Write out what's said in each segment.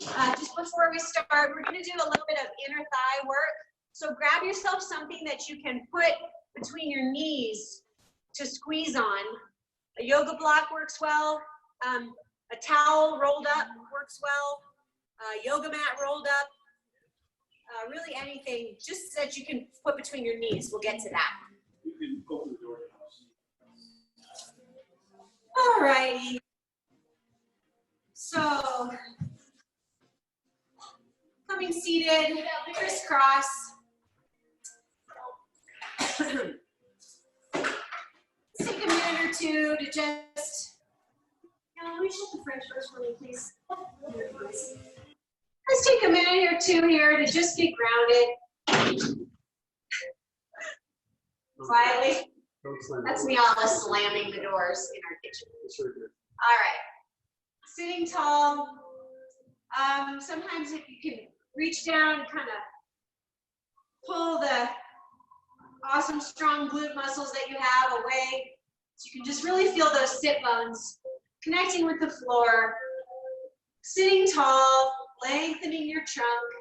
Just before we start, we're going to do a little bit of inner thigh work. So grab yourself something that you can put between your knees to squeeze on. A yoga block works well. A towel rolled up works well. A yoga mat rolled up. Really anything just that you can put between your knees. We'll get to that. You can open the door. All righty. So, coming seated, crisscross. Let's take a minute or two to just, let me shut the fridge doors for me, please. Let's take a minute or two here to just get grounded. Quietly. That's me all slamming the doors in our kitchen. All right. Sitting tall. Sometimes if you can reach down and kind of pull the awesome strong glute muscles that you have away, so you can just really feel those sit bones connecting with the floor. Sitting tall, lengthening your trunk,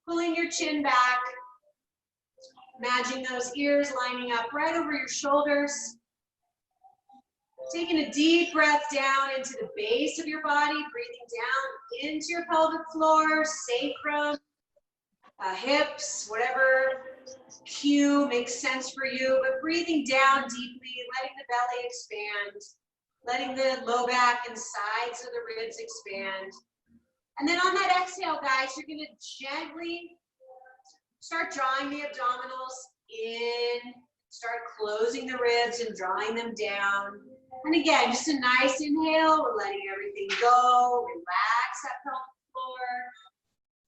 pulling your chin back. Imagine those ears lining up right over your shoulders. Taking a deep breath down into the base of your body, breathing down into your pelvic floor, sacrum, hips, whatever cue makes sense for you, but breathing down deeply, letting the belly expand, letting the low back and sides of the ribs expand. And then on that exhale, guys, you're going to gently start drawing the abdominals in, start closing the ribs and drawing them down. And again, just a nice inhale, we're letting everything go, relax that pelvic floor,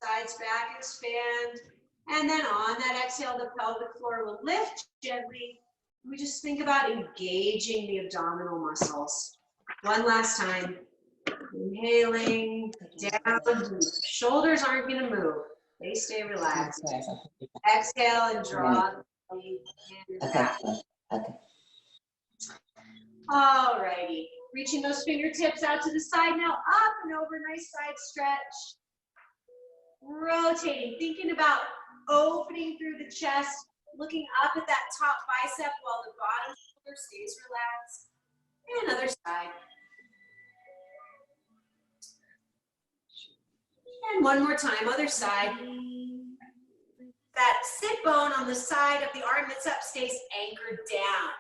sides back, expand. And then on that exhale, the pelvic floor will lift gently. We just think about engaging the abdominal muscles. One last time. Inhaling, down, shoulders aren't going to move. They stay relaxed. Exhale and draw the hand back. Okay. All righty. Reaching those fingertips out to the side now, up and over, nice side stretch. Rotating, thinking about opening through the chest, looking up at that top bicep while the bottom shoulder stays relaxed. And other side. And one more time, other side. That sit bone on the side of the arm that's up stays anchored down.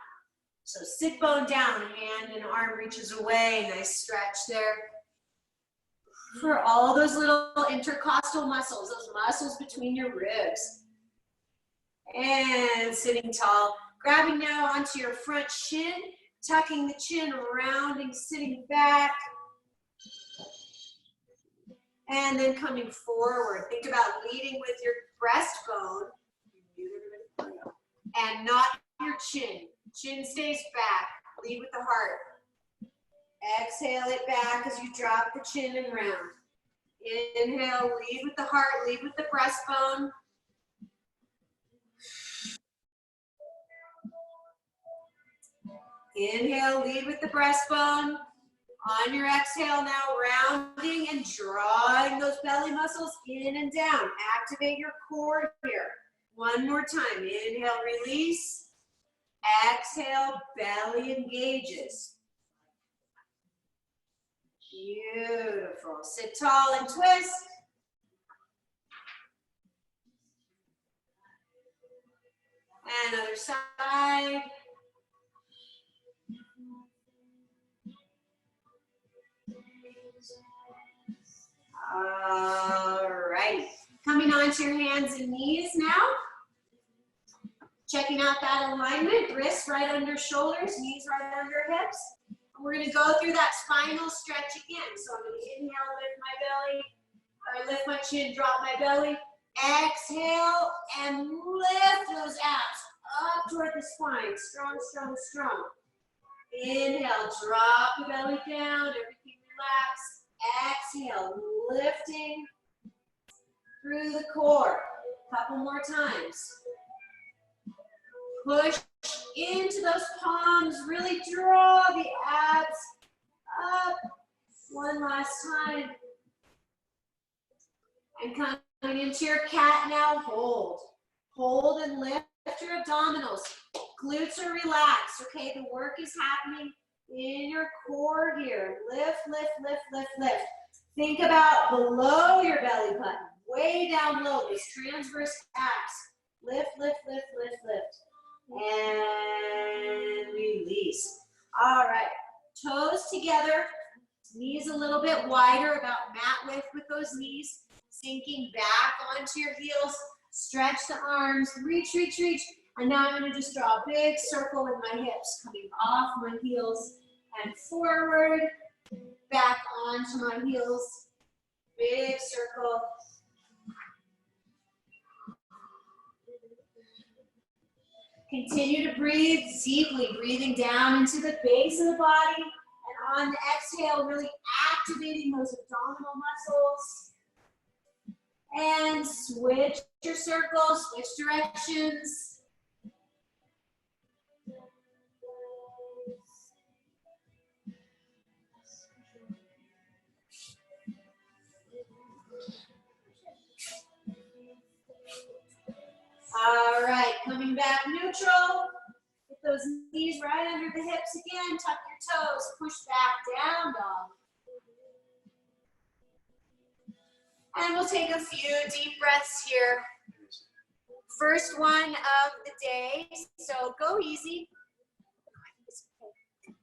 So sit bone down, hand and arm reaches away, nice stretch there. For all those little intercostal muscles, those muscles between your ribs. And sitting tall, grabbing now onto your front shin, tucking the chin, rounding, sitting back. And then coming forward, think about leading with your breastbone and not your chin. Chin stays back, lead with the heart. Exhale it back as you drop the chin and round. Inhale, lead with the heart, lead with the breastbone. Inhale, lead with the breastbone. On your exhale now, rounding and drawing those belly muscles in and down. Activate your core here. One more time. Inhale, release. Exhale, belly engages. Beautiful. Sit tall and twist. And other side. All right. Coming onto your hands and knees now. Checking out that alignment. Wrists right under shoulders, knees right under hips. And we're going to go through that spinal stretch again. So I'm going to inhale, lift my belly. Or lift my chin, drop my belly. Exhale and lift those abs up toward the spine. Strong, strong, strong. Inhale, drop the belly down. Everything relax. Exhale, lifting through the core. Couple more times. Push into those palms. Really draw the abs up. One last time. And coming into your cat now, hold. Hold and lift your abdominals. Glutes are relaxed, okay? The work is happening in your core here. Lift, lift, lift, lift, lift. Think about below your belly button, way down low, those transverse abs. Lift, lift, lift, lift, lift. And release. All right, toes together, knees a little bit wider, about mat width with those knees, sinking back onto your heels. Stretch the arms, reach, reach, reach. And now I'm gonna just draw a big circle with my hips, coming off my heels and forward, back onto my heels. Big circle. Continue to breathe deeply, breathing down into the base of the body. And on the exhale, really activating those abdominal muscles. And switch your circle, switch directions. All right, coming back neutral. Get those knees right under the hips again. Tuck your toes, push back down, dog. And we'll take a few deep breaths here. First one of the day, so go easy.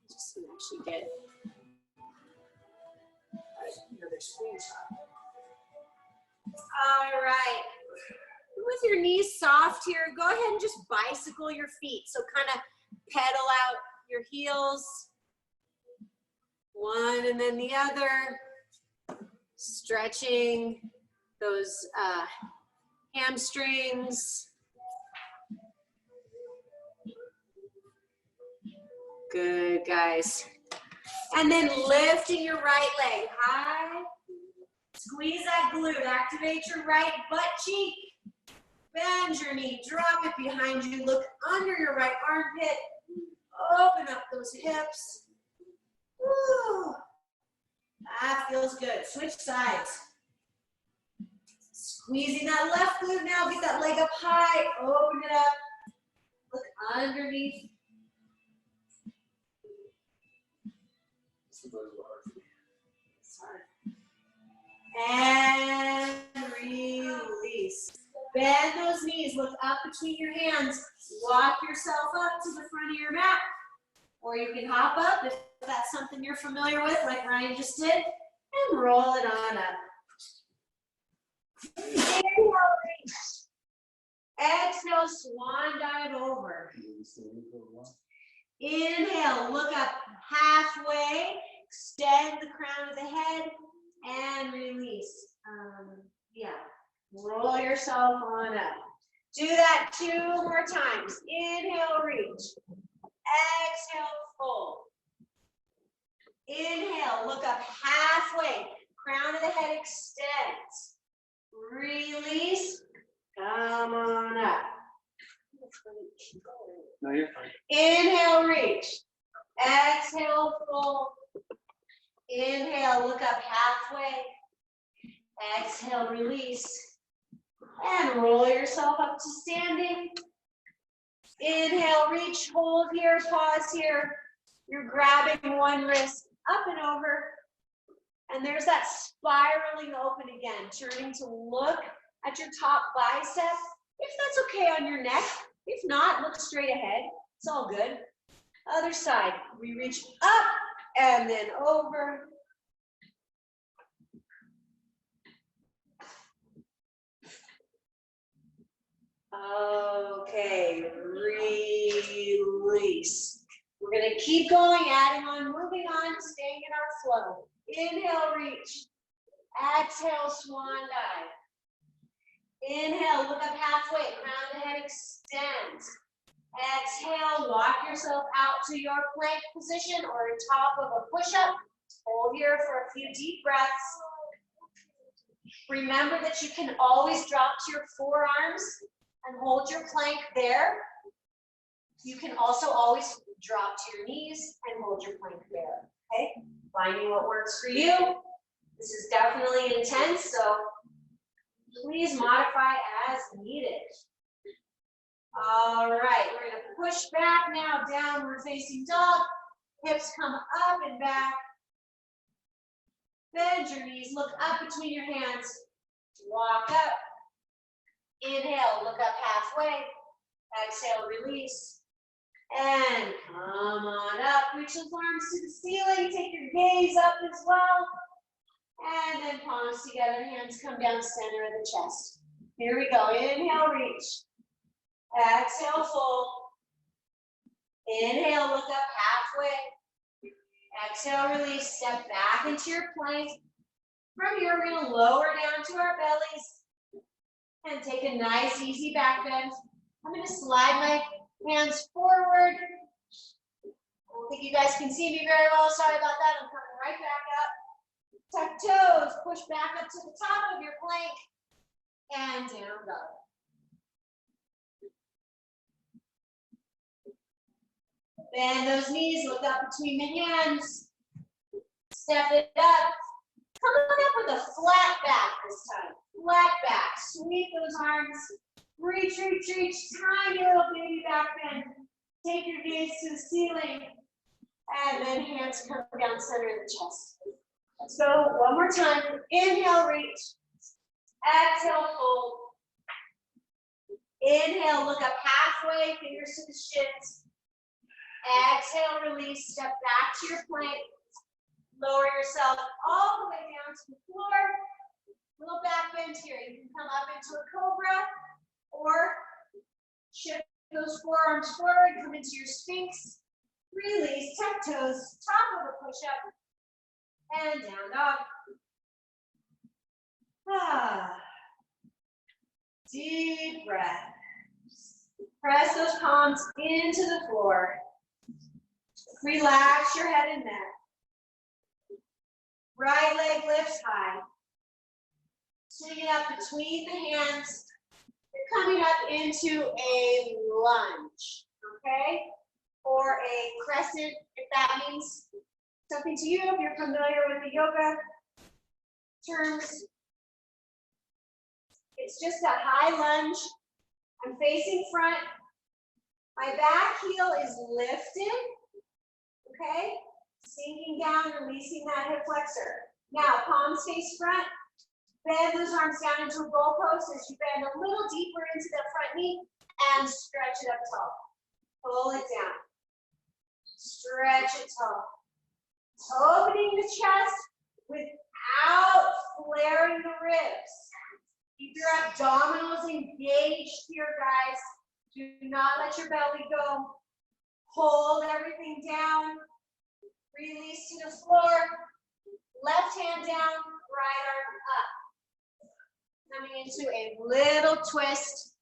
Just so you actually get another screenshot. All right. With your knees soft here, go ahead and just bicycle your feet. So kind of pedal out your heels. One and then the other. Stretching those hamstrings. Good, guys. And then lifting your right leg high. Squeeze that glute. Activate your right butt cheek. Bend your knee. Drop it behind you. Look under your right armpit. Open up those hips. Woo. That feels good. Switch sides. Squeezing that left glute now. Get that leg up high. Open it up. Look underneath. And release. Bend those knees. Look up between your hands. Walk yourself up to the front of your mat. Or you can hop up if that's something you're familiar with, like Ryan just did, and roll it on up. Inhale, reach. Exhale, swan dive over. Inhale, look up halfway, extend the crown of the head, and release. Roll yourself on up. Do that 2 more times. Inhale, reach. Exhale, fold. Inhale, look up halfway. Crown of the head extends. Release. Come on up. No, you're fine. Inhale, reach. Exhale, fold. Inhale, look up halfway. Exhale, release. And roll yourself up to standing. Inhale, reach, hold here, pause here. You're grabbing one wrist up and over. And there's that spiraling open again, turning to look at your top bicep. If that's okay on your neck. If not, look straight ahead. It's all good. Other side, we reach up and then over. Okay, release. We're gonna keep going, adding on, moving on, staying in our flow. Inhale, reach. Exhale, swan dive. Inhale, look up halfway, crown of the head extends. Exhale, walk yourself out to your plank position or on top of a push-up. Hold here for a few deep breaths. Remember that you can always drop to your forearms and hold your plank there. You can also always drop to your knees and hold your plank there, okay? Finding what works for you. This is definitely intense, so Please modify as needed. All right, we're gonna push back now, downward facing dog. Hips come up and back. Bend your knees, look up between your hands. Walk up. Inhale, look up halfway. Exhale, release. And come on up. Reach those arms to the ceiling. Take your gaze up as well. And then palms together, hands come down center of the chest. Here we go. Inhale, reach. Exhale, fold. Inhale, look up halfway. Exhale, release. Step back into your plank. From here, we're going to lower down to our bellies and take a nice, easy back bend. I'm going to slide my hands forward. I don't think you guys can see me very well. Sorry about that. I'm coming right back up. Tuck toes, push back up to the top of your plank, and down dog. Bend those knees, look up between the hands. Step it up. Come on up with a flat back this time. Flat back. Sweep those arms. Reach, reach, reach. Tiny little baby back bend. Take your gaze to the ceiling. And then hands come down center of the chest. Let's go one more time. Inhale, reach. Exhale, fold. Inhale, look up halfway, fingers to the shins. Exhale, release. Step back to your plank. Lower yourself all the way down to the floor. Little back bend here. You can come up into a cobra or shift those forearms forward, come into your sphinx. Release, tuck toes, top of a push-up. And down dog. Deep breath. Press those palms into the floor. Relax your head and neck. Right leg lifts high. Swing it up between the hands. You're coming up into a lunge, okay? Or a crescent, if that means something to you, if you're familiar with the yoga terms. It's just a high lunge. I'm facing front. My back heel is lifted, okay? Sinking down, releasing that hip flexor. Now, palms face front. Bend those arms down into a goal post as you bend a little deeper into the front knee and stretch it up tall. Pull it down. Stretch it tall. Opening the chest without flaring the ribs. Keep your abdominals engaged here, guys. Do not let your belly go. Hold everything down. Release to the floor. Left hand down, right arm up. Coming into a little twist.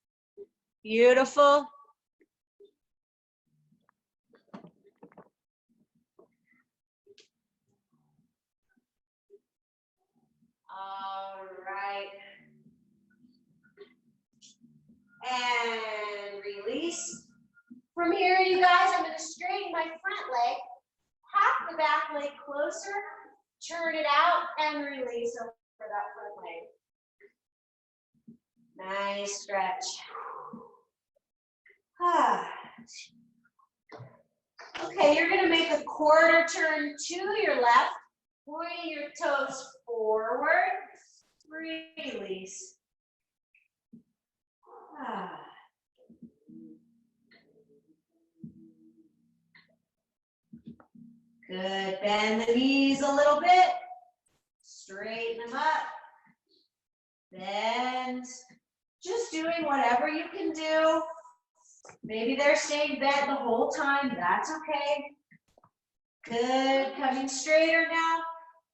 Beautiful. All right. And release. From here, you guys, I'm going to straighten my front leg, half the back leg closer, turn it out, and release over that front leg. Nice stretch. Okay, you're going to make a quarter turn to your left, pointing your toes forward, release. Good, bend the knees a little bit, straighten them up, bend, just doing whatever you can do. Maybe they're staying bent the whole time, that's okay. Good, coming straighter now,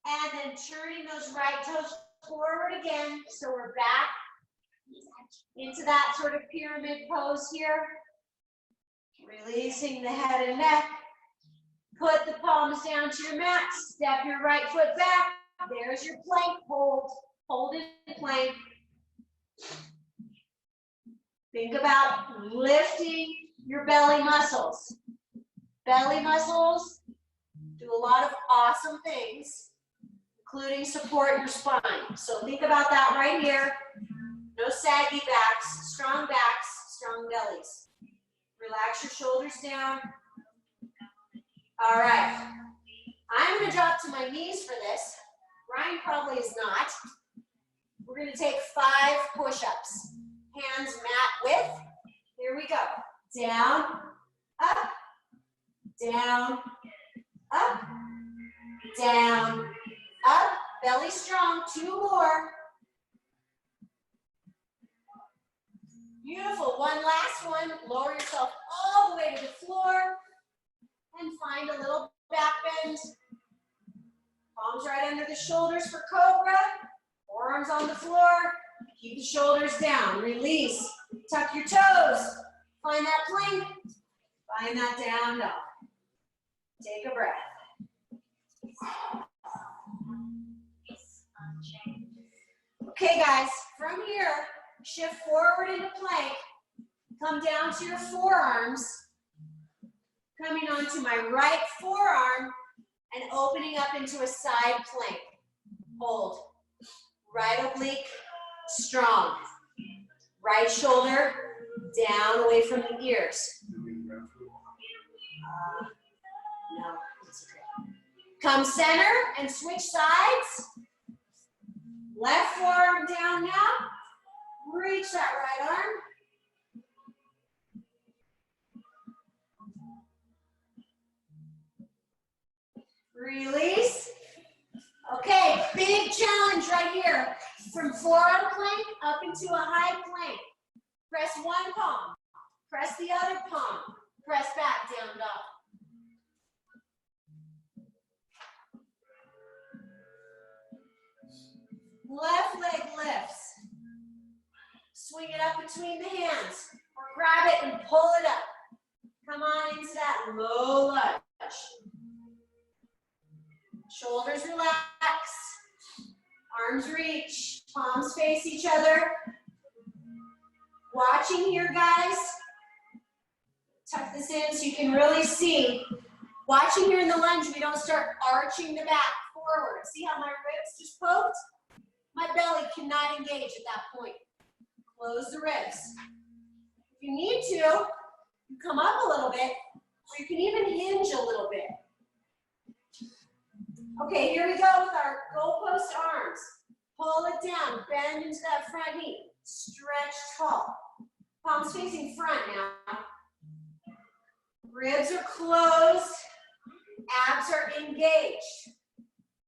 and then turning those right toes forward again, so we're back into that sort of pyramid pose here. Releasing the head and neck. Put the palms down to your mat. Step your right foot back. There's your plank. Hold it in plank. Think about lifting your belly muscles. Belly muscles do a lot of awesome things, including support your spine. So think about that right here. No saggy backs, strong bellies. Relax your shoulders down. All right. I'm going to drop to my knees for this. Ryan probably is not. We're going to take 5 push-ups. Hands mat width. Here we go. Down, up, down, up, down, up. Belly strong. 2 more. Beautiful. One last one. Lower yourself all the way to the floor and find a little back bend. Palms right under the shoulders for cobra. Forearms on the floor. Keep the shoulders down. Release. Tuck your toes. Find that plank. Find that down dog. Take a breath. Okay, guys, from here, shift forward into plank. Come down to your forearms. Coming onto my right forearm and opening up into a side plank. Hold. Right oblique, strong. Right shoulder down away from the ears. No, it's okay. Come center and switch sides. Left forearm down now. Reach that right arm. Release. Okay, big challenge right here. From forearm plank up into a high plank. Press one palm. Press the other palm. Press back, down dog. Left leg lifts. Swing it up between the hands. Or grab it and pull it up. Come on into that low lunge. Shoulders relax. Arms reach. Palms face each other. Watching here, guys. Tuck this in so you can really see. Watching here in the lunge, we don't start arching the back forward. See how my ribs just poked? My belly cannot engage at that point. Close the ribs. If you need to, you come up a little bit, or you can even hinge a little bit. Okay, here we go with our goalpost arms. Pull it down, bend into that front knee. Stretch tall. Palms facing front now. Ribs are closed. Abs are engaged.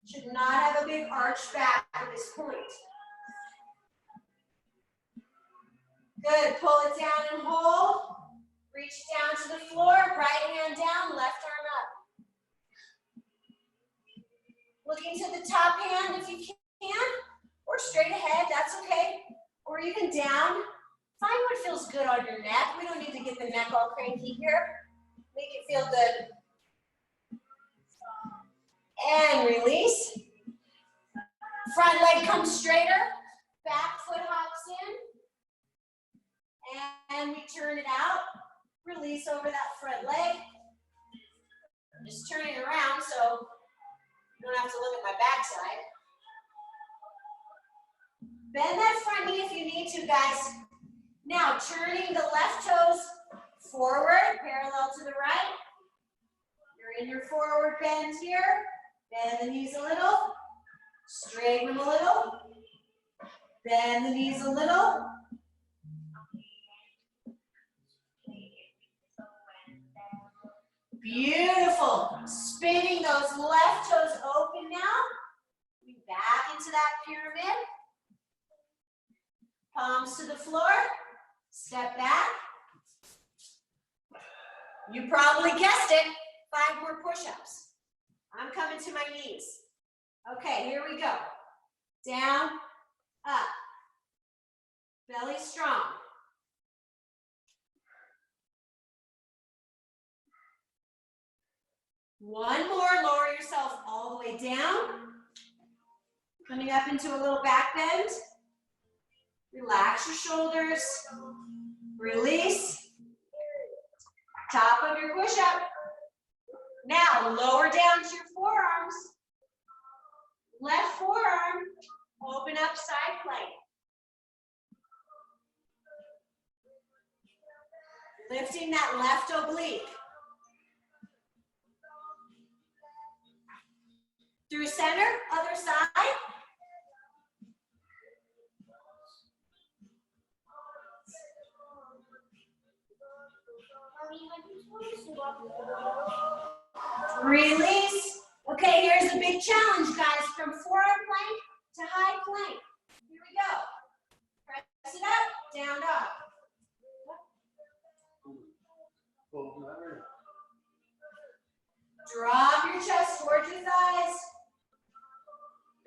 Should not have a big arch back at this point. Good, pull it down and hold. Reach down to the floor, right hand down, left arm up. Looking to the top hand if you can, or straight ahead, that's okay. Or even down. Find what feels good on your neck. We don't need to get the neck all cranky here. Make it feel good. And release. Front leg comes straighter. Back foot hops in. And we turn it out. Release over that front leg. I'm just turning it around so you don't have to look at my backside. Bend that front knee if you need to, guys. Now, turning the left toes forward, parallel to the right. You're in your forward bend here. Bend the knees a little. Straighten them a little. Bend the knees a little. Beautiful. Spinning those left toes open now. Back into that pyramid. Palms to the floor. Step back. You probably guessed it. 5 more push-ups. I'm coming to my knees. Okay, here we go. Down, up. Belly strong. One more, lower yourself all the way down. Coming up into a little back bend. Relax your shoulders. Release. Top of your push-up. Now, lower down to your forearms. Left forearm, open up side plank. Lifting that left oblique. Through center, other side. Release. Okay, here's a big challenge, guys, from forearm plank to high plank. Here we go. Press it up, down, up. Drop your chest towards your thighs.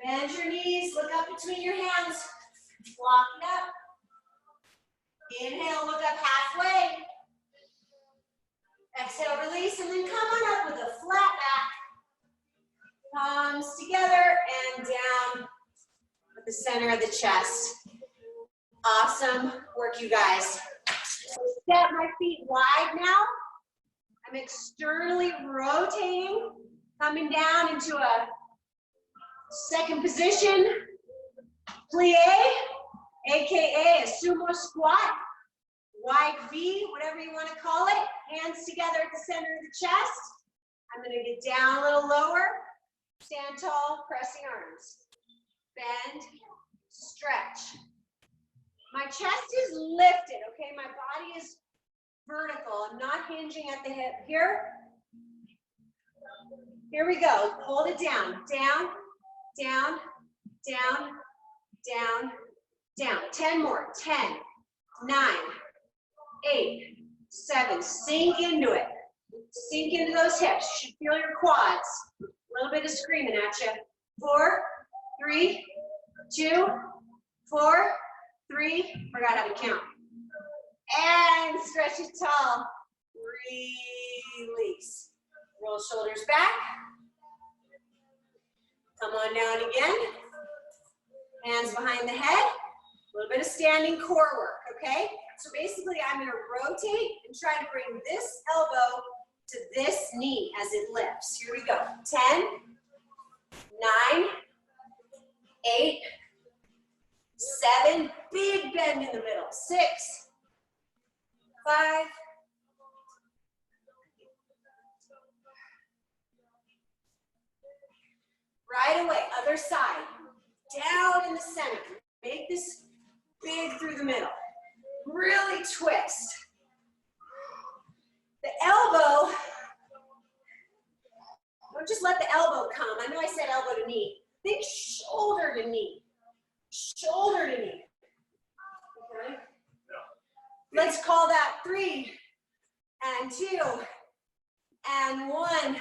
Bend your knees, look up between your hands. Walk it up. Inhale, look up halfway. Exhale, release, and then come on up with a flat back. Palms together and down at the center of the chest. Awesome work, you guys. Step my feet wide now. I'm externally rotating, coming down into a second position. Plie, AKA a sumo squat. Wide V, whatever you want to call it. Hands together at the center of the chest. I'm going to get down a little lower. Stand tall, pressing arms. Bend, stretch. My chest is lifted, okay? My body is vertical. I'm not hinging at the hip here. Here we go. Hold it down. Down, down, down, down, down. 10 more. 10, 9, 8, 7. Sink into it. Sink into those hips. You should feel your quads. A little bit of screaming at you. 4, 3, 2, 4, 3. Forgot how to count. And stretch it tall. Release. Roll shoulders back. Come on down again. Hands behind the head. A little bit of standing core work, okay? So basically, I'm going to rotate and try to bring this elbow to this knee as it lifts. Here we go. 10, 9, 8, 7. Big bend in the middle. 6, 5, 4. Right away, other side. Down in the center. Make this big through the middle. Really twist. The elbow, don't just let the elbow come. I know I said elbow to knee. Think shoulder to knee. Shoulder to knee. Okay? Let's call that 3 and 2 and 1.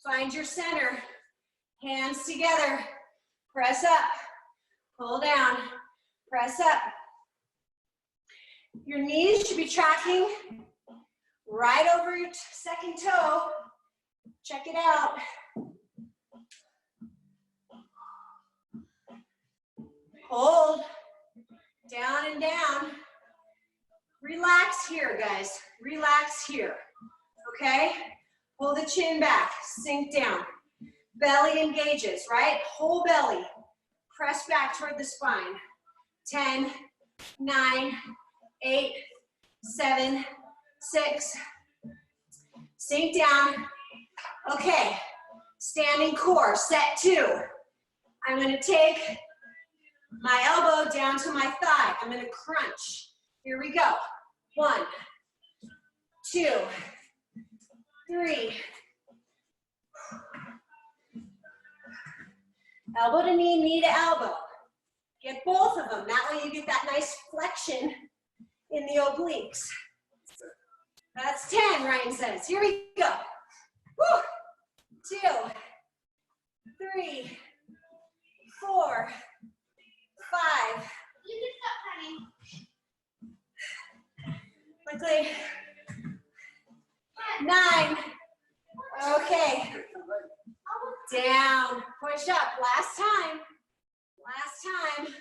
Find your center. Hands together. Press up. Pull down. Press up. Your knees should be tracking right over your second toe. Check it out. Hold. Down and down. Relax here, guys. Relax here. Okay? Pull the chin back. Sink down. Belly engages, right? Whole belly. Press back toward the spine. 10, 9, 8, 7, 6. Sink down. Okay. Standing core. Set 2. I'm going to take my elbow down to my thigh. I'm going to crunch. Here we go. 1, 2, 3. Elbow to knee, knee to elbow. Get both of them. That way you get that nice flexion in the obliques. That's 10, Ryan says. Here we go. Woo. 2, 3, 4, 5. You can stop, honey. Quickly. 9. Okay. Down. Push up. Last time. Last time.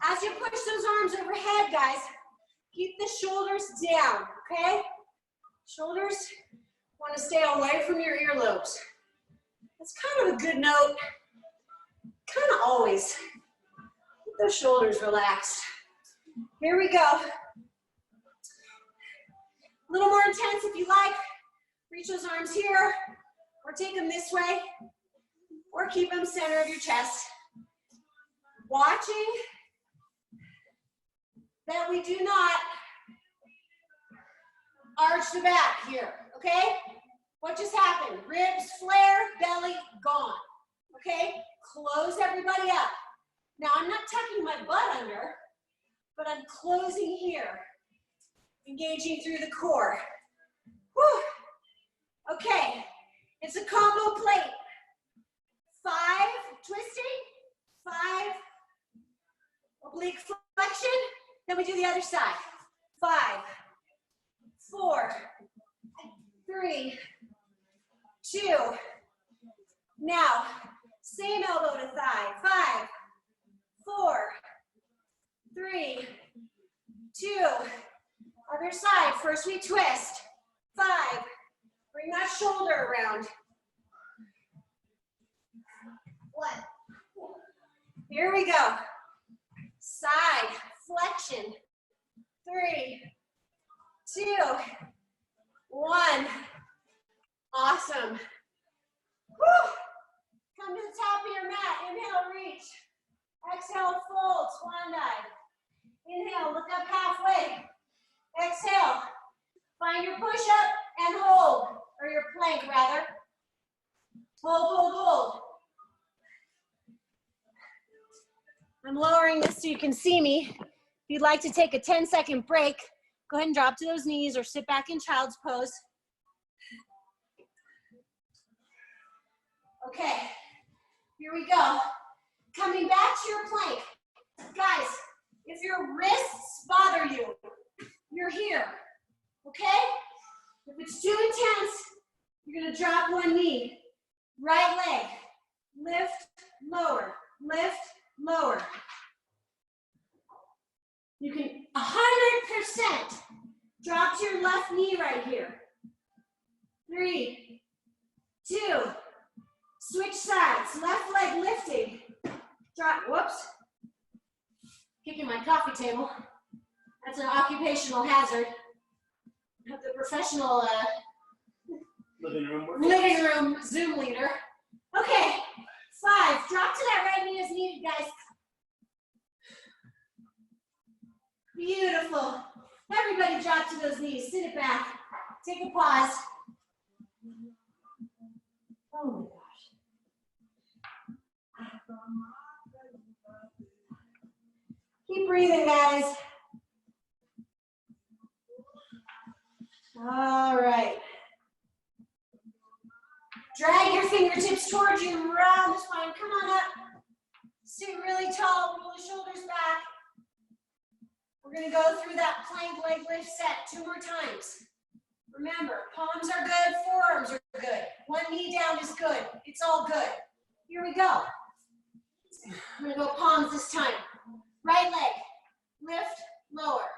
As you push those arms overhead, guys, keep the shoulders down, okay? Shoulders want to stay away from your earlobes. That's kind of a good note. Kind of always. Keep those shoulders relaxed. Here we go. A little more intense if you like. Reach those arms here, or take them this way, or keep them center of your chest. Watching that we do not arch the back here, okay? What just happened? Ribs flare, belly gone, okay? Close everybody up. Now I'm not tucking my butt under, but I'm closing here, engaging through the core. Whew. Okay, it's a combo plate. 5 twisting, 5 oblique flexion, then we do the other side. 5, 4, 3, 2. Now, same elbow to thigh. 5, 4, 3, 2. Other side, first we twist. 5, bring that shoulder around. 1. Here we go. Side flexion. 3, 2, 1. Awesome. Woo. Come to the top of your mat. Inhale, reach. Exhale, fold, swan dive. Inhale, look up halfway. Exhale. Find your push-up and hold, or your plank rather. Hold, hold, hold. I'm lowering this so you can see me. If you'd like to take a 10-second break, go ahead and drop to those knees or sit back in child's pose. Okay, here we go. Coming back to your plank. Guys, if your wrists bother you, you're here, okay? If it's too intense, you're gonna drop one knee. Right leg, lift, lower, lift, lower. You can 100% drop to your left knee right here. 3, 2, switch sides, left leg lifting. Drop, whoops. Kicking my coffee table. That's an occupational hazard. The professional Living room Zoom leader. Okay, 5, drop to that right knee as needed, guys. Beautiful. Everybody drop to those knees, sit it back. Take a pause. Oh my gosh. Keep breathing, guys. All right. Drag your fingertips towards you, round the spine. Come on up. Sit really tall, roll the shoulders back. We're gonna go through that plank leg lift set 2 more times. Remember, palms are good, forearms are good. One knee down is good. It's all good. Here we go. I'm gonna go palms this time. Right leg, lift, lower.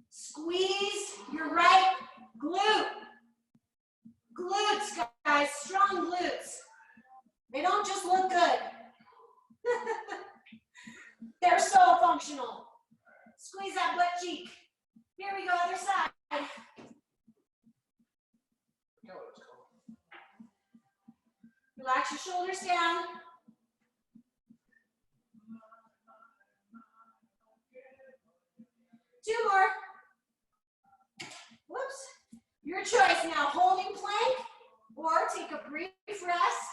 Squeeze your right glute. Glutes, guys, strong glutes. They don't just look good. They're so functional. Squeeze that butt cheek. Here we go, other side. Relax your shoulders down. Two more. Whoops. Your choice now, holding plank or take a brief rest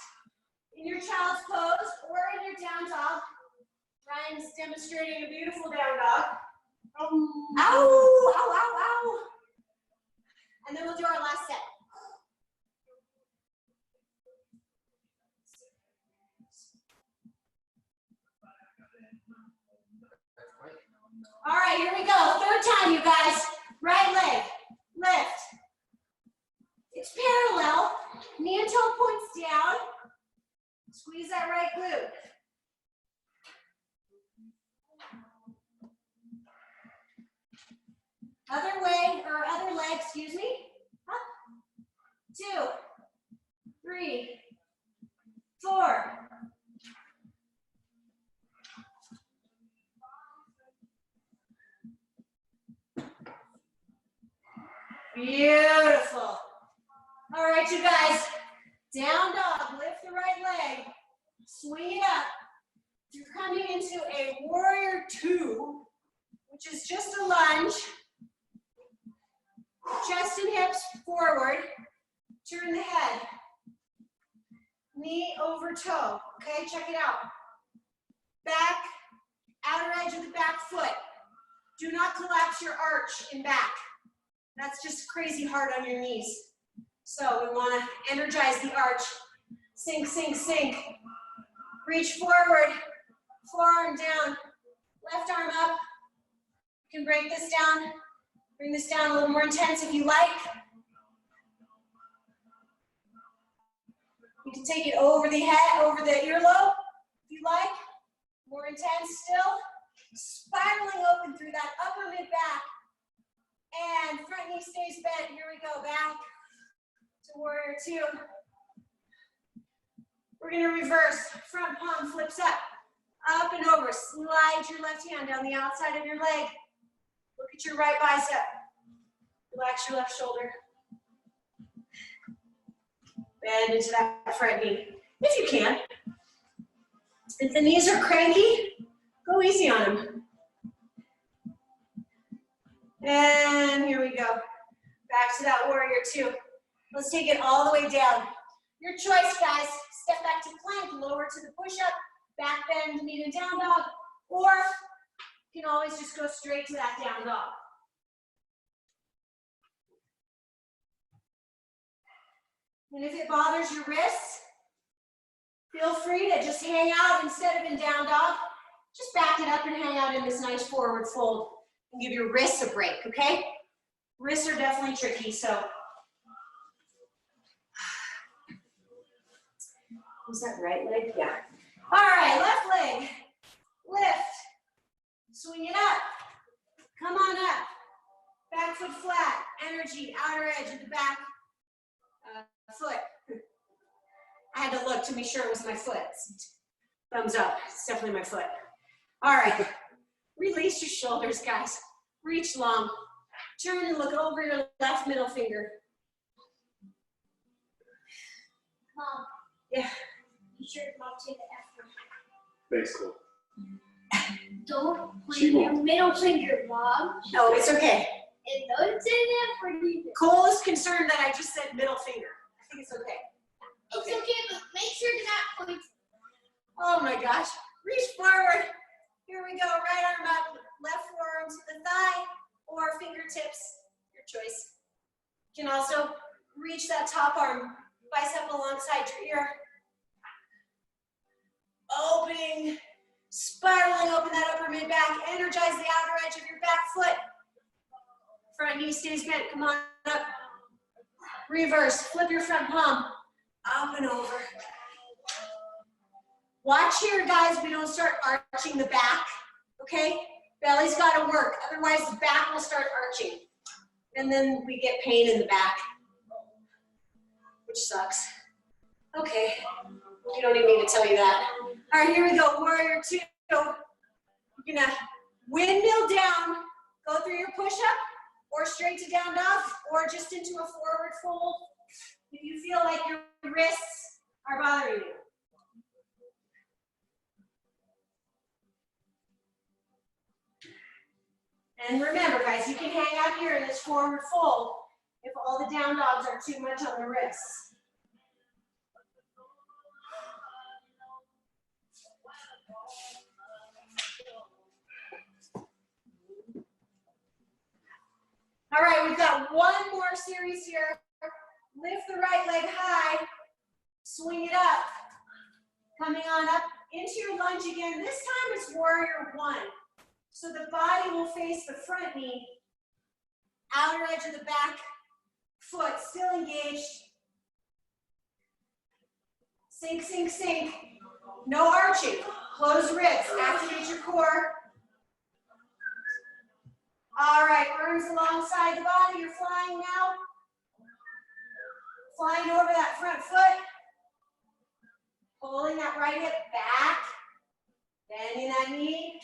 in your child's pose or in your down dog. Ryan's demonstrating a beautiful down dog. Ow, ow, ow, ow. And then we'll do our last set. All right, here we go. Third time, you guys. Right leg, lift. It's parallel. Knee and toe points down. Squeeze that right glute. Other way, or other leg, excuse me. Up. 2, 3, 4. Beautiful. All right, you guys. Down dog, lift the right leg, swing it up. You're coming into a warrior two, which is just a lunge. Chest and hips forward. Turn the head. Knee over toe. Okay, check it out. Back, outer edge of the back foot. Do not collapse your arch in back. That's just crazy hard on your knees. So we want to energize the arch. Sink, sink, sink. Reach forward, forearm down, left arm up. You can break this down. Bring this down a little more intense if you like. You can take it over the head, over the earlobe, if you like. More intense still. Spiraling open through that upper mid back. And front knee stays bent. Here we go, back to warrior two. We're gonna reverse. Front palm flips up and over. Slide your left hand down the outside of your leg. Look at your right bicep. Relax your left shoulder. Bend into that front knee, if you can. If the knees are cranky, go easy on them. And here we go. Back to that warrior two. Let's take it all the way down. Your choice, guys. Step back to plank, lower to the push-up, back bend, meet in down dog, or you can always just go straight to that down dog. And if it bothers your wrists, feel free to just hang out instead of in down dog. Just back it up and hang out in this nice forward fold and give your wrists a break, okay? Wrists are definitely tricky, so. Was that right leg? Yeah. All right, left leg. Lift. Swing it up. Come on up. Back foot flat. Energy, outer edge of the back foot. I had to look to be sure it was my foot. Thumbs up. It's definitely my foot. All right. Release your shoulders, guys. Reach long. Turn and look over your left middle finger. Mom. Yeah. You sure Mom say the F word? Thanks, Cole. Don't point She your won't. middle finger, Mom. Oh, it's okay. And don't say the F word either. Cole is concerned that I just said middle finger. I think it's okay. It's okay, but make sure to not point. Oh my gosh. Reach forward. Here we go. Right arm up, left forearm to the thigh, or fingertips, your choice. You can also reach that top arm, bicep alongside your ear. Opening, spiraling open that upper mid back. Energize the outer edge of your back foot. Front knee stays bent. Come on up. Reverse. Flip your front palm. Up and over. Watch here, guys. We don't start arching the back. Okay? Belly's got to work. Otherwise, the back will start arching. And then we get pain in the back, which sucks. Okay. You don't need me to tell you that. All right, here we go. Warrior two. You're going to windmill down. Go through your push-up, or straight to down dog, or just into a forward fold. If you feel like your wrists are bothering you. And remember, guys, you can hang out here in this forward fold if all the down dogs are too much on the wrists. All right, we've got one more series here. Lift the right leg high, swing it up. Coming on up into your lunge again. This time it's warrior one. So the body will face the front knee, outer edge of the back foot, still engaged. Sink, sink, sink. No arching. Close ribs. Activate your core. All right, arms alongside the body. You're flying now. Flying over that front foot. Pulling that right hip back. Bending that knee.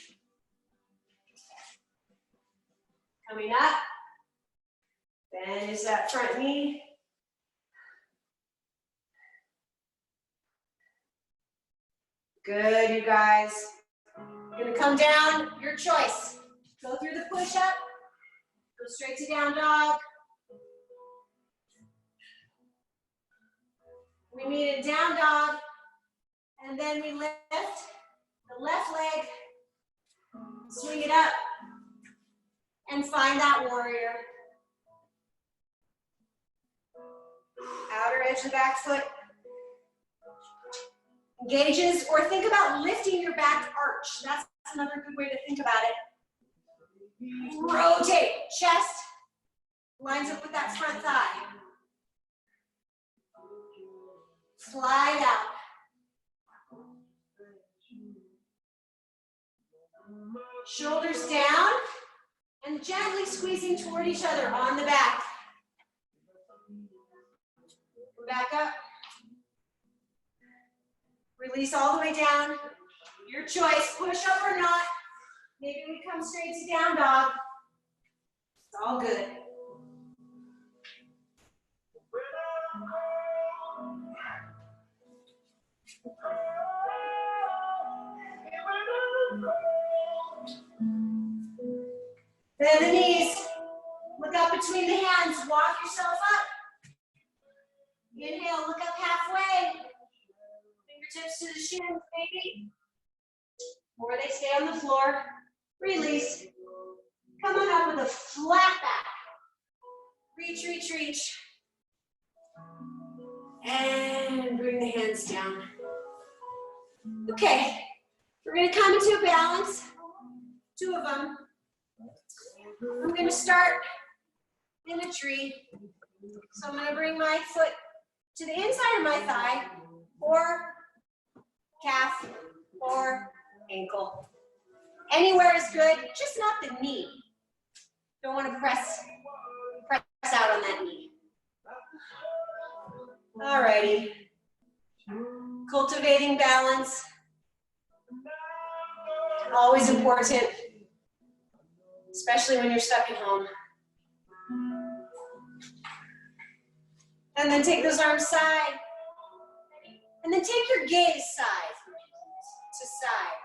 Coming up. Bend is that front knee. Good, you guys. You're gonna come down, your choice. Go through the push-up, go straight to down dog. We meet in down dog, and then we lift the left leg, swing it up, and find that warrior. Outer edge of the back foot engages, or think about lifting your back arch. That's another good way to think about it. Rotate, chest lines up with that front thigh. Slide out. Shoulders down and gently squeezing toward each other on the back. Come back up. Release all the way down. Your choice, push up or not. Maybe we come straight to down dog. It's all good. Bend the knees. Look up between the hands. Walk yourself up. Inhale, look up halfway. Fingertips to the shins, baby. Or they stay on the floor. Release. Come on up with a flat back. Reach, reach, reach. And bring the hands down. Okay. We're going to come into a balance. 2 of them. I'm going to start in a tree. So I'm going to bring my foot to the inside of my thigh, or calf, or ankle. Anywhere is good, just not the knee. Don't want to press out on that knee. Alrighty. Cultivating balance. Always important, especially when you're stuck at home. And then take those arms side. And then take your gaze side to side.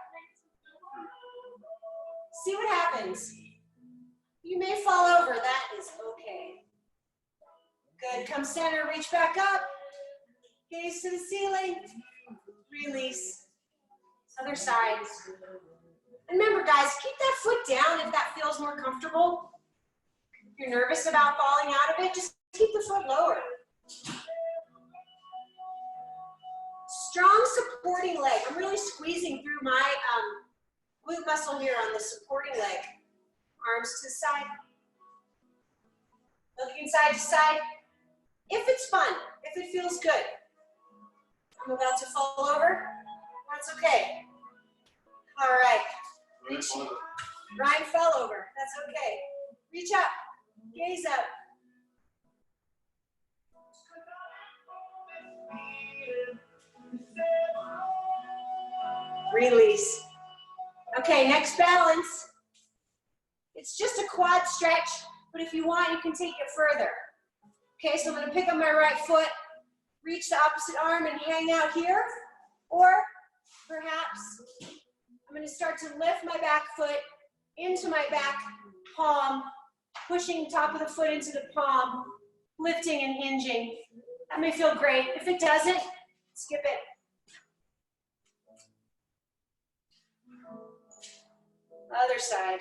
See what happens. You may fall over, that is okay. Good, come center, reach back up. Gaze to the ceiling. Release. Other side. And remember guys, keep that foot down if that feels more comfortable. If you're nervous about falling out of it, just keep the foot lower. Strong supporting leg. I'm really squeezing through my glute muscle here on the supporting leg. Arms to the side. Looking side to side. If it's fun, if it feels good. I'm about to fall over. That's okay. All right. Reach. Ryan fell over. That's okay. Reach up. Gaze up. Release. Okay, next balance. It's just a quad stretch, but if you want, you can take it further. Okay, so I'm going to pick up my right foot, reach the opposite arm and hang out here, or perhaps I'm going to start to lift my back foot into my back palm, pushing the top of the foot into the palm, lifting and hinging. That may feel great. If it doesn't, skip it. Other side.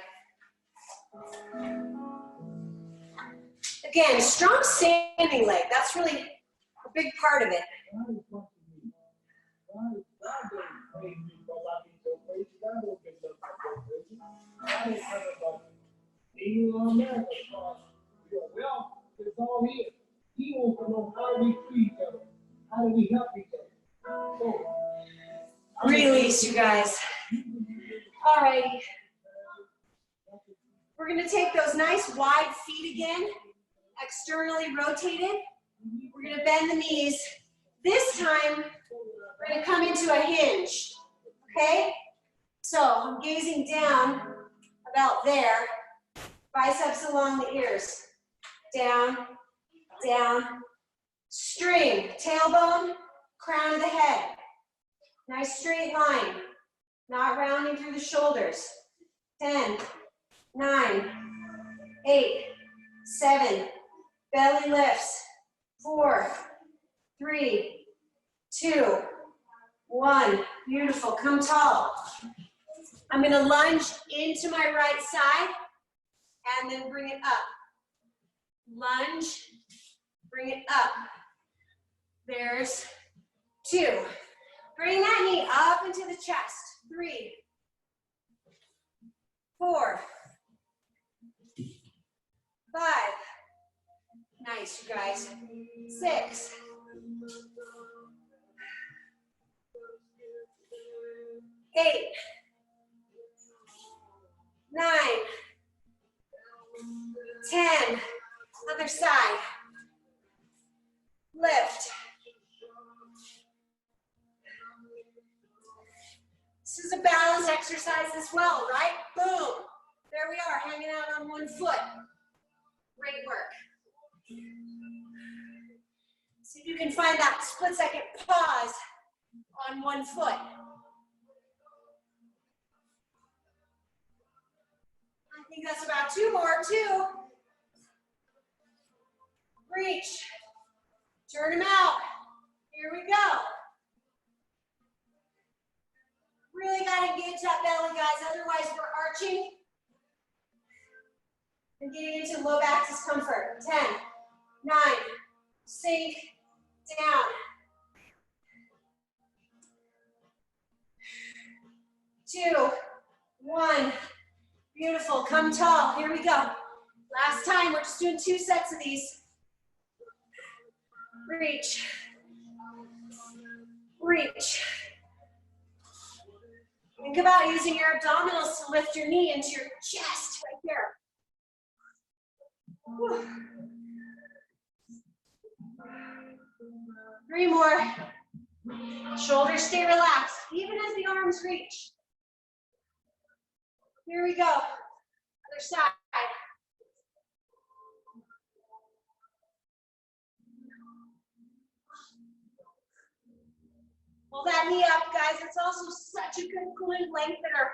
Again, strong standing leg. That's really a big part of it. He wants to know how do we treat each other? How do we help each other? Release, you guys. All right. We're going to take those nice wide feet again, externally rotated. We're going to bend the knees. This time, we're going to come into a hinge, okay? So I'm gazing down about there, biceps along the ears. down, down. String, tailbone, crown of the head. Nice straight line, not rounding through the shoulders. 10, 9, 8, 7, belly lifts. 4, 3, 2, 1. Beautiful, come tall. I'm gonna lunge into my right side and then bring it up. Lunge, bring it up. There's 2. Bring that knee up into the chest. 3, 4, 5. Nice, you guys. 6. 8. 9. 10. Other side. Lift. This is a balance exercise as well, right? Boom. There we are, hanging out on one foot. Great work. See if you can find that split-second pause on one foot. I think that's about 2 more, 2. Reach. Turn them out. Here we go. Really got to engage that belly, guys. Otherwise, we're arching and getting into low back discomfort. 10, 9, sink down. 2, 1. Beautiful. Come tall. Here we go. Last time. We're just doing 2 sets of these. Reach. Reach. Think about using your abdominals to lift your knee into your chest right there. Whew. 3 more. Shoulders stay relaxed, even as the arms reach. Here we go. Other side. Pull that knee up, guys. It's also such a good glute lengthener.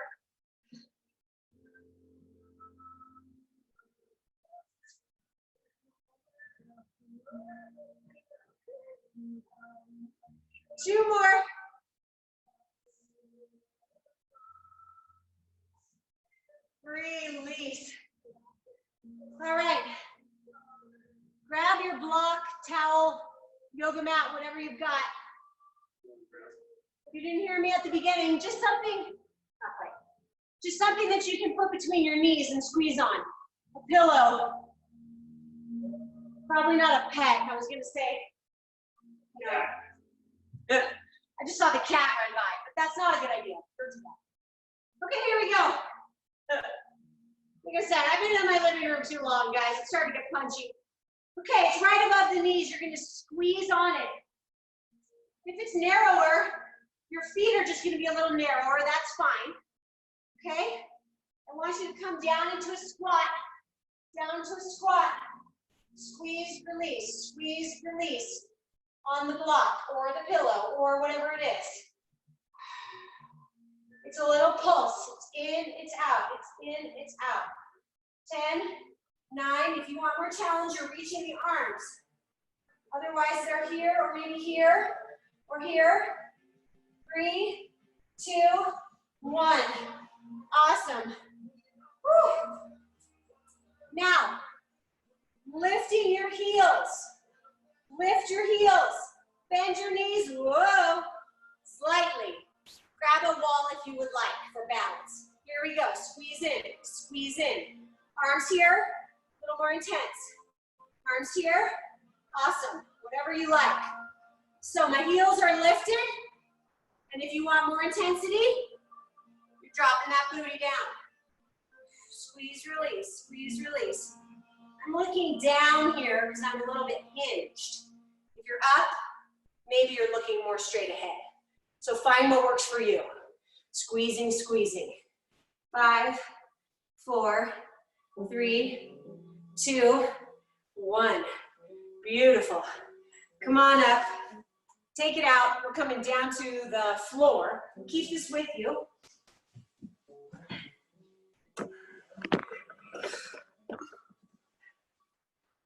Two more. Release. All right. Grab your block, towel, yoga mat, whatever you've got. If you didn't hear me at the beginning, just something that you can put between your knees and squeeze on. A pillow. Probably not a pet, I was gonna say. No. I just saw the cat run by, but that's not a good idea. Okay, here we go. Like I said, I've been in my living room too long, guys. It's starting to get punchy. Okay, it's right above the knees. You're gonna squeeze on it. If it's narrower, your feet are just gonna be a little narrower, that's fine. Okay? I want you to come down into a squat. Down into a squat. Squeeze, release, on the block or the pillow or whatever it is. It's a little pulse. It's in, it's out. It's in, it's out. 10, 9. If you want more challenge, you're reaching the arms. Otherwise, they're here or maybe here or here. 3, 2, 1. Awesome. Whew. Now, lifting your heels. Lift your heels. Bend your knees. Whoa. Slightly. Grab a wall if you would like for balance. Here we go. Squeeze in. Squeeze in. Arms here. A little more intense. Arms here. Awesome. Whatever you like. So my heels are lifted. And if you want more intensity, you're dropping that booty down. Squeeze, release. Squeeze, release. I'm looking down here because I'm a little bit hinged. If you're up, maybe you're looking more straight ahead. So find what works for you. Squeezing, squeezing. 5, 4, 3, 2, 1. Beautiful. Come on up. Take it out. We're coming down to the floor. Keep this with you.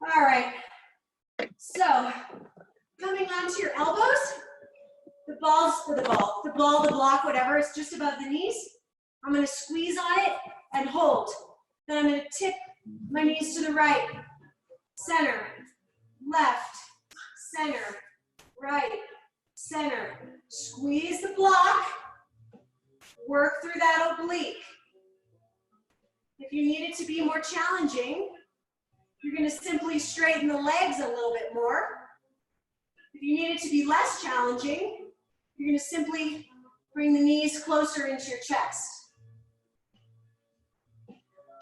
All right. So, coming onto your elbows, the block, whatever, it's just above the knees. I'm going to squeeze on it and hold. Then I'm going to tip my knees to the right, center, left, center, right, center. Squeeze the block. Work through that oblique. If you need it to be more challenging, you're going to simply straighten the legs a little bit more. If you need it to be less challenging, you're going to simply bring the knees closer into your chest.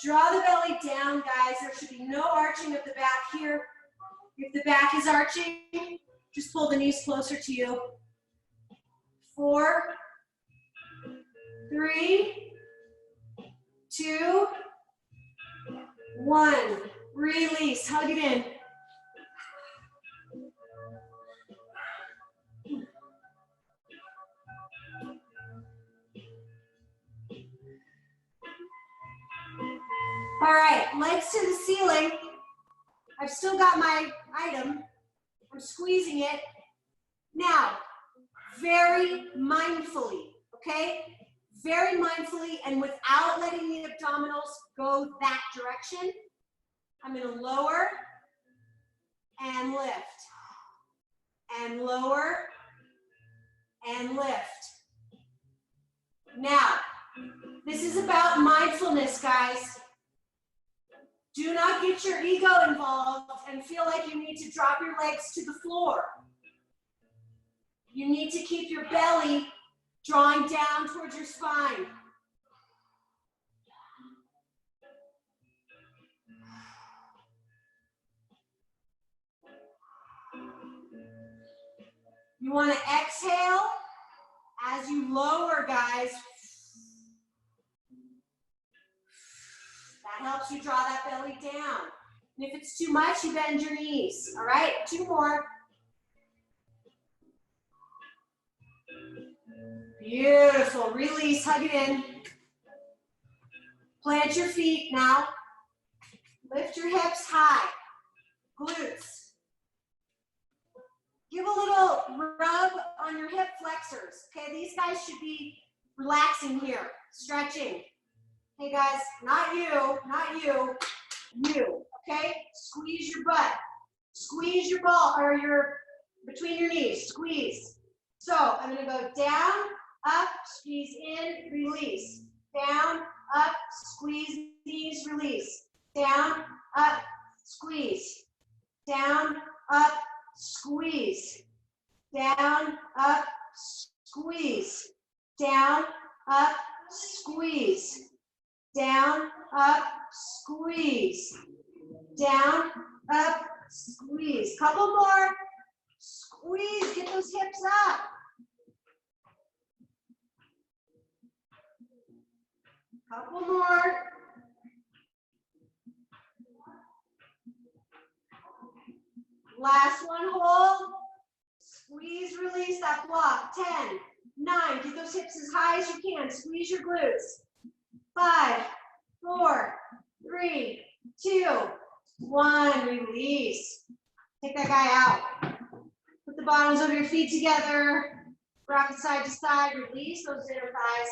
Draw the belly down, guys. There should be no arching of the back here. If the back is arching, just pull the knees closer to you. 4, 3, 2, 1. Release. Hug it in. All right, legs to the ceiling. I've still got my item. I'm squeezing it. Now, very mindfully, okay? Very mindfully and without letting the abdominals go that direction. I'm going to lower and lift. And lower and lift. Now, this is about mindfulness, guys. Do not get your ego involved and feel like you need to drop your legs to the floor. You need to keep your belly drawing down towards your spine. You want to exhale as you lower, guys. That helps you draw that belly down. And if it's too much, you bend your knees. All right, 2 more. Beautiful. Release, hug it in. Plant your feet now. Lift your hips high. Glutes. Give a little rub on your hip flexors. Okay, these guys should be relaxing here, stretching. Hey guys, not you, you, okay? Squeeze your butt. Squeeze your ball, or your, between your knees, squeeze. So I'm gonna go down, up, squeeze in, release. Down, up, squeeze, knees, release. Down, up, squeeze. Down, up, squeeze. Down, up, squeeze. Down, up, squeeze. Down, up, squeeze. Down, up, squeeze. Couple more. Squeeze, get those hips up. Couple more. Last one, hold. Squeeze, release that block. 10, 9, get those hips as high as you can. Squeeze your glutes. 5, 4, 3, 2, 1. Release. Take that guy out. Put the bottoms of your feet together. Rock it side to side. Release those inner thighs.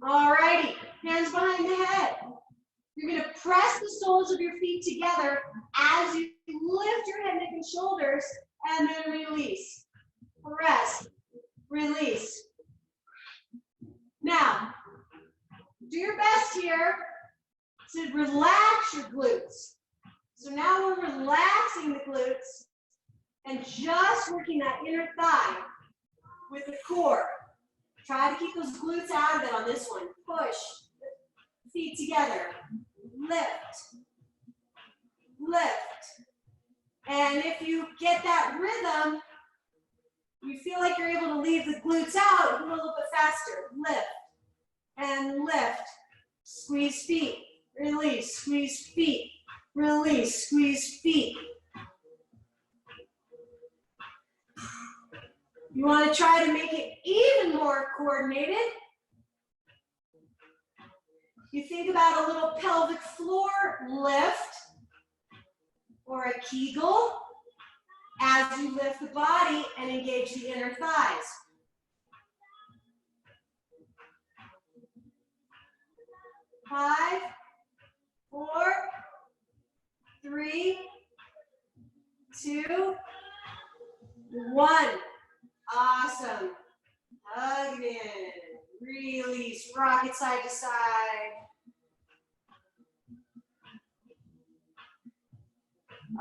All righty. Hands behind the head. You're going to press the soles of your feet together as you lift your head, neck, and shoulders, and then release. Press, release. Now, do your best here to relax your glutes. So now we're relaxing the glutes and just working that inner thigh with the core. Try to keep those glutes out of it on this one. Push, feet together. Lift, lift. And if you get that rhythm, You feel like you're able to leave the glutes out, go a little bit faster. Lift and lift. Squeeze feet, release, squeeze feet, release, squeeze feet. You want to try to make it even more coordinated. You think about a little pelvic floor lift or a Kegel as you lift the body and engage the inner thighs. Five, 4, 3, 2, 1. Awesome. Hug it in. Release. Rock it side to side.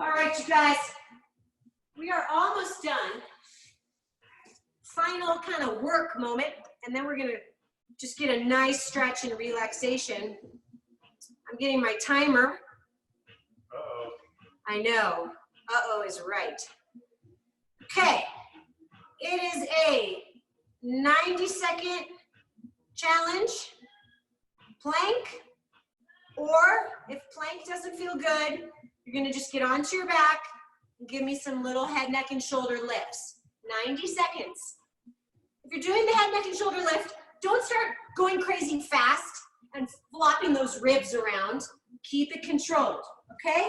All right, you guys. We are almost done. Final kind of work moment, and then we're going to just get a nice stretch and relaxation. I'm getting my timer. Uh-oh. I know. Uh-oh is right. Okay. It is a 90-second challenge, plank, or if plank doesn't feel good, you're going to just get onto your back and give me some little head, neck, and shoulder lifts. 90 seconds. If you're doing the head, neck, and shoulder lift, don't start going crazy fast and flopping those ribs around. Keep it controlled, okay?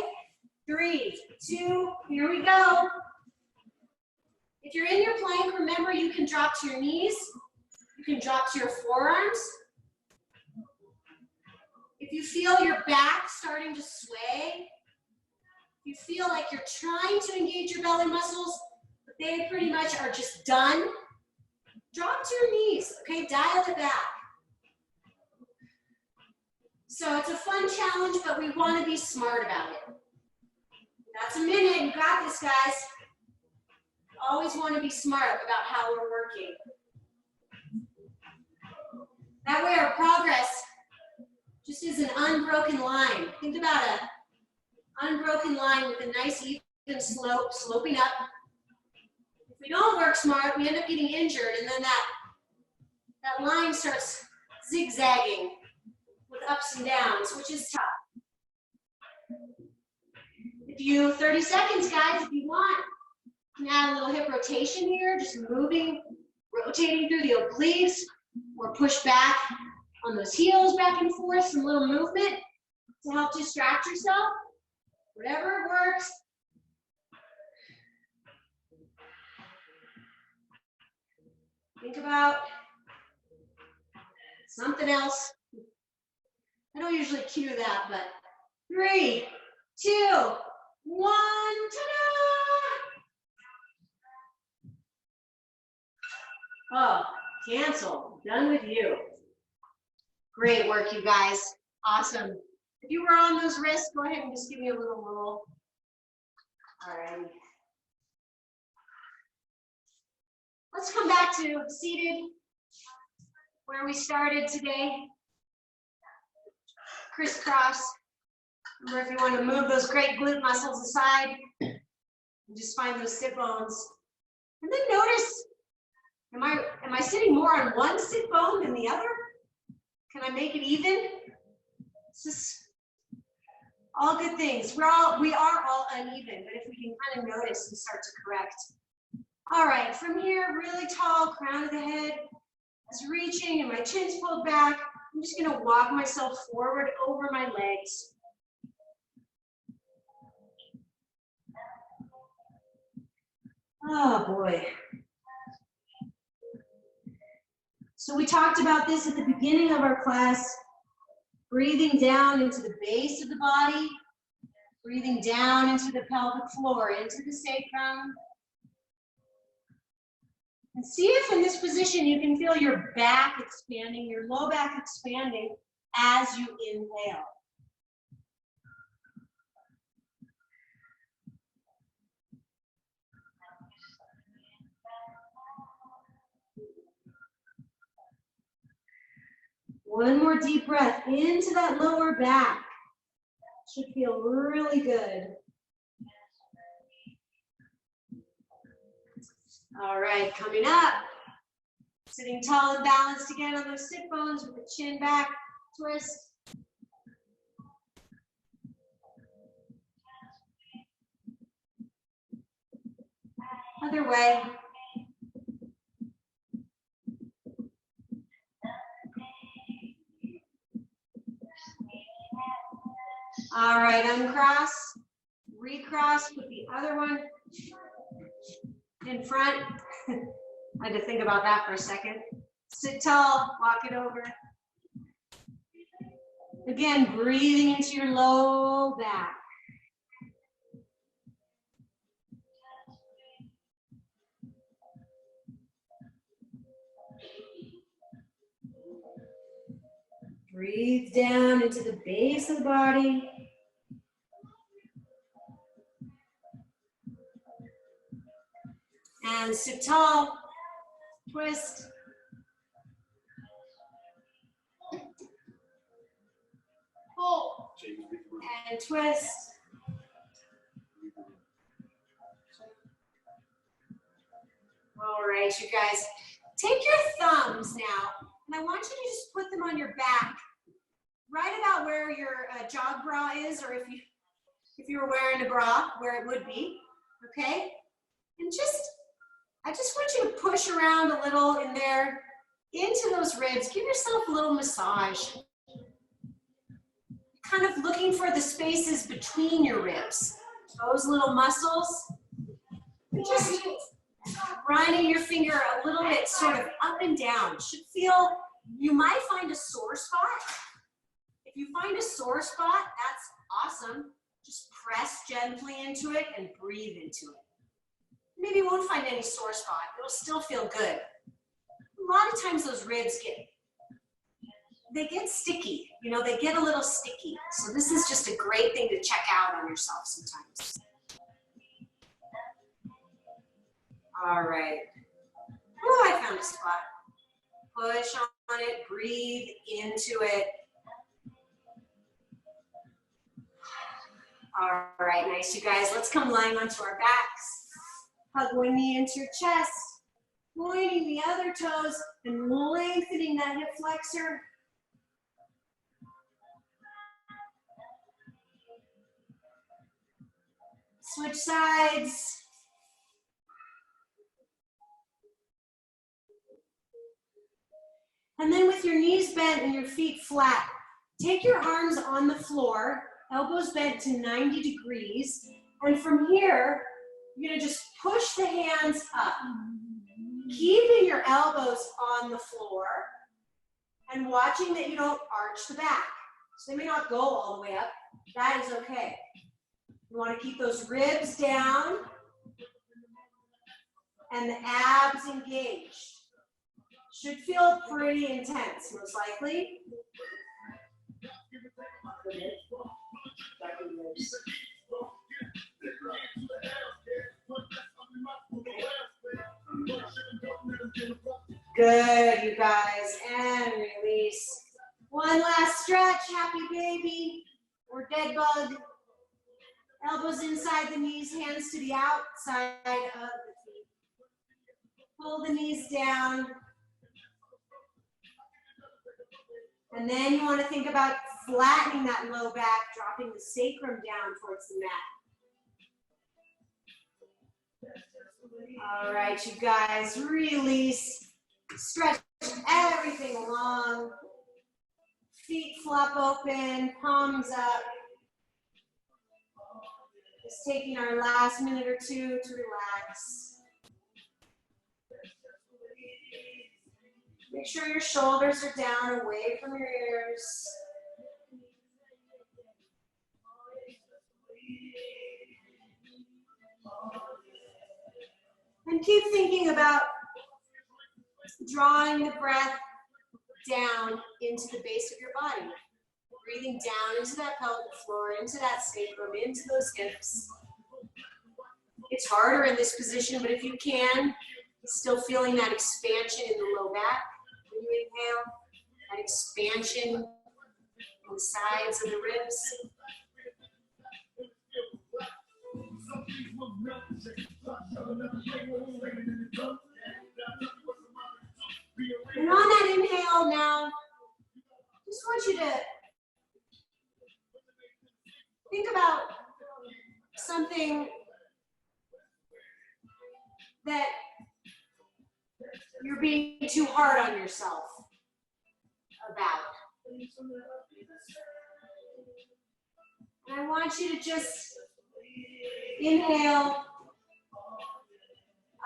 3, 2, here we go. If you're in your plank, remember you can drop to your knees. You can drop to your forearms. If you feel your back starting to sway, if you feel like you're trying to engage your belly muscles, but they pretty much are just done, drop to your knees, okay? Dial it back. So it's a fun challenge, but we want to be smart about it. That's a minute. You got this, guys. Always want to be smart about how we're working. That way our progress just is an unbroken line. Think about an unbroken line with a nice even slope, sloping up. If we don't work smart, we end up getting injured, and then that line starts zigzagging with ups and downs, which is tough. 30 seconds, guys, if you want. You can add a little hip rotation here, just moving, rotating through the obliques, or push back on those heels back and forth, some little movement to help distract yourself. Whatever works. Think about something else. I don't usually cue that, but 3, 2, 1, ta-da! Oh, cancel. Done with you. Great work, you guys. Awesome. If you were on those wrists, go ahead and just give me a little roll. All right. Let's come back to seated, where we started today. Crisscross. Remember, if you want to move those great glute muscles aside, and just find those sit bones. And then notice, am I sitting more on one sit bone than the other? Can I make it even? It's just all good things. We are all uneven, but if we can kind of notice and start to correct. All right, from here, really tall, crown of the head is reaching and my chin's pulled back. I'm just gonna walk myself forward over my legs. Oh boy. So we talked about this at the beginning of our class, breathing down into the base of the body, breathing down into the pelvic floor, into the sacrum. And see if in this position you can feel your back expanding, your low back expanding as you inhale. One more deep breath into that lower back. Should feel really good. All right, coming up. Sitting tall and balanced again on those sit bones with the chin back, twist. Other way. All right, uncross, recross, put the other one in front. I had to think about that for a second. Sit tall, walk it over. Again, breathing into your low back. Breathe down into the base of the body. And sit tall, twist. Pull, and twist. All right, you guys, take your thumbs now, and I want you to just put them on your back, right about where your jog bra is, or if you were wearing a bra, where it would be, okay? And I just want you to push around a little in there, into those ribs. Give yourself a little massage. Kind of looking for the spaces between your ribs, those little muscles. Just running your finger a little bit sort of up and down. Should feel, you might find a sore spot. If you find a sore spot, that's awesome. Just press gently into it and breathe into it. Maybe you won't find any sore spot. It'll still feel good. A lot of times those ribs they get sticky. You know, they get a little sticky. So this is just a great thing to check out on yourself sometimes. All right. Oh, I found a spot. Push on it, breathe into it. All right, nice, you guys. Let's come lying onto our backs. Hug one knee into your chest, pointing the other toes and lengthening that hip flexor. Switch sides. And then with your knees bent and your feet flat, take your arms on the floor, elbows bent to 90 degrees. And from here, you're gonna just push the hands up, keeping your elbows on the floor and watching that you don't arch the back. So they may not go all the way up. That is okay. You want to keep those ribs down and the abs engaged. Should feel pretty intense, most likely. Good, you guys, and release. One last stretch, happy baby, or dead bug. Elbows inside the knees, hands to the outside of the feet. Pull the knees down. And then you want to think about flattening that low back, dropping the sacrum down towards the mat. All right, you guys, release. Stretch everything along. Feet flop open, palms up. Just taking our last minute or two to relax. Make sure your shoulders are down, away from your ears. And keep thinking about drawing the breath down into the base of your body. Breathing down into that pelvic floor, into that sacrum, into those hips. It's harder in this position, but if you can, still feeling that expansion in the low back when you inhale, that expansion in the sides of the ribs. And on that inhale now, just want you to think about something that you're being too hard on yourself about. And I want you to just inhale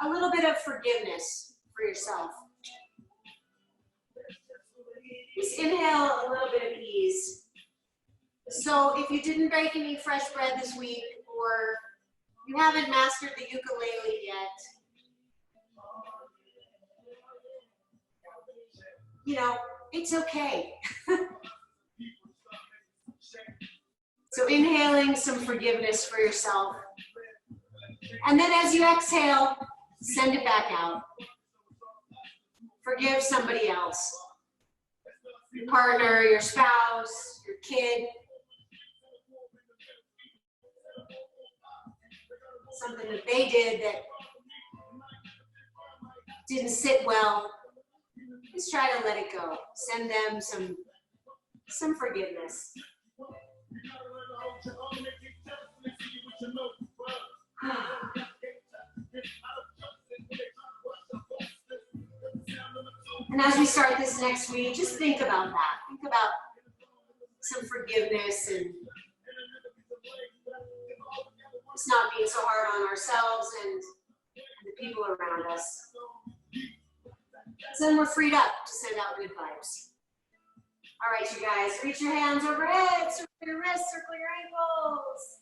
a little bit of forgiveness for yourself. Just inhale a little bit of ease. So if you didn't bake any fresh bread this week, or you haven't mastered the ukulele yet, you know, it's okay. So inhaling some forgiveness for yourself. And then as you exhale, send it back out. Forgive somebody else. Your partner, your spouse, your kid. Something that they did that didn't sit well. Just try to let it go. Send them some forgiveness. And as we start this next week, just think about that. Think about some forgiveness and just not being so hard on ourselves and the people around us. So then we're freed up to send out good vibes. All right, you guys, reach your hands overhead, circle your wrists, circle your ankles.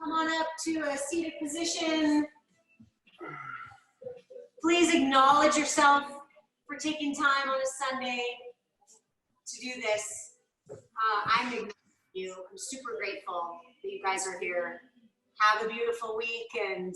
Come on up to a seated position. Please acknowledge yourself for taking time on a Sunday to do this. I'm acknowledging you. I'm super grateful that you guys are here. Have a beautiful week, and